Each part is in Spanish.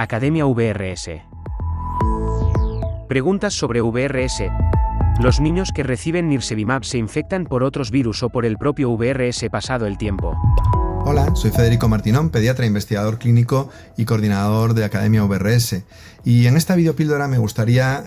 Academia VRS. Preguntas sobre VRS. ¿Los niños que reciben nirsevimab se infectan por otros virus o por el propio VRS pasado el tiempo? Hola, soy Federico Martinón, pediatra, investigador clínico y coordinador de Academia VRS. Y en esta videopíldora me gustaría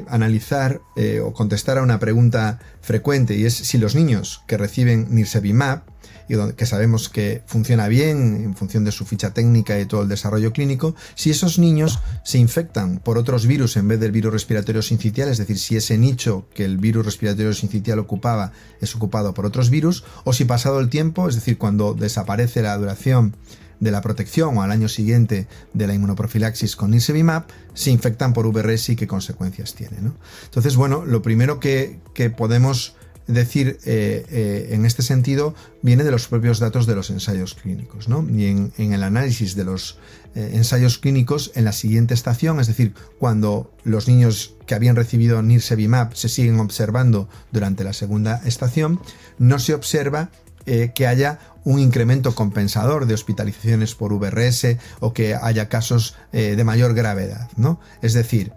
analizar o contestar a una pregunta frecuente, y es si los niños que reciben nirsevimab, y que sabemos que funciona bien en función de su ficha técnica y todo el desarrollo clínico, si esos niños se infectan por otros virus en vez del virus respiratorio sincitial, es decir, si ese nicho que el virus respiratorio sincitial ocupaba es ocupado por otros virus, o si pasado el tiempo, es decir, cuando desaparece la duración de la protección o al año siguiente de la inmunoprofilaxis con nirsevimab, se infectan por VRS y qué consecuencias tiene, ¿no? Entonces, bueno, lo primero que podemos decir en este sentido viene de los propios datos de los ensayos clínicos, ¿no? Y en el análisis de los ensayos clínicos en la siguiente estación, es decir, cuando los niños que habían recibido nirsevimab se siguen observando durante la segunda estación, no se observa que haya un incremento compensador de hospitalizaciones por VRS o que haya casos de mayor gravedad, ¿no? Es decir,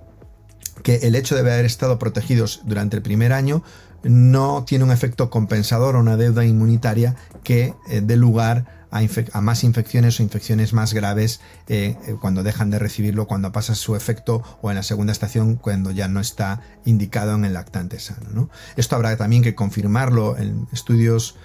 que el hecho de haber estado protegidos durante el primer año no tiene un efecto compensador o una deuda inmunitaria que dé lugar a más infecciones o infecciones más graves cuando dejan de recibirlo, cuando pasa su efecto, o en la segunda estación cuando ya no está indicado en el lactante sano, ¿no? Esto habrá también que confirmarlo en estudios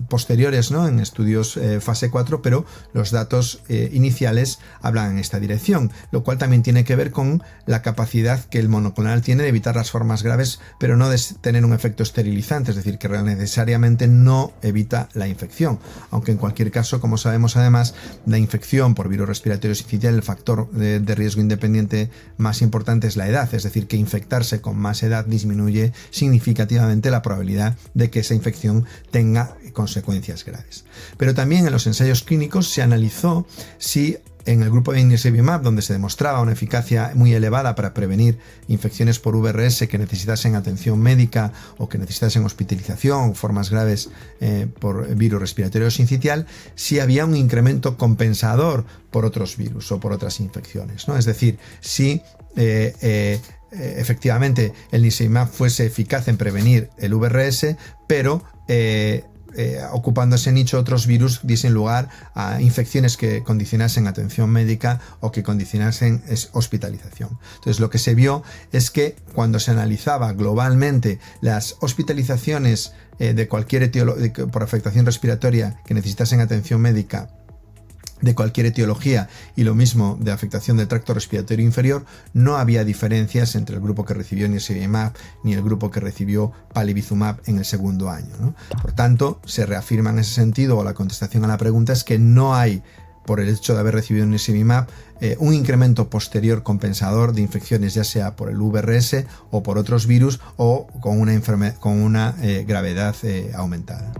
posteriores, ¿no? En estudios fase 4, pero los datos iniciales hablan en esta dirección, lo cual también tiene que ver con la capacidad que el monoclonal tiene de evitar las formas graves, pero no de tener un efecto esterilizante, es decir, que necesariamente no evita la infección, aunque en cualquier caso, como sabemos además, la infección por virus respiratorio sincitial, el factor de riesgo independiente más importante es la edad, es decir, que infectarse con más edad disminuye significativamente la probabilidad de que esa infección tenga consecuencias graves. Pero también en los ensayos clínicos se analizó si en el grupo de nirsevimab, donde se demostraba una eficacia muy elevada para prevenir infecciones por VRS que necesitasen atención médica o que necesitasen hospitalización o formas graves por virus respiratorio sincitial, si había un incremento compensador por otros virus o por otras infecciones, ¿no? Es decir, si efectivamente el nirsevimab fuese eficaz en prevenir el VRS, pero ocupando ese nicho otros virus diesen lugar a infecciones que condicionasen atención médica o que condicionasen hospitalización. Entonces, lo que se vio es que cuando se analizaba globalmente las hospitalizaciones de cualquier por afectación respiratoria que necesitasen atención médica de cualquier etiología, y lo mismo de afectación del tracto respiratorio inferior, no había diferencias entre el grupo que recibió nirsevimab ni el grupo que recibió palivizumab en el segundo año, ¿no? Por tanto, se reafirma en ese sentido, o la contestación a la pregunta es que no hay, por el hecho de haber recibido nirsevimab, un incremento posterior compensador de infecciones, ya sea por el VRS o por otros virus o con una gravedad aumentada.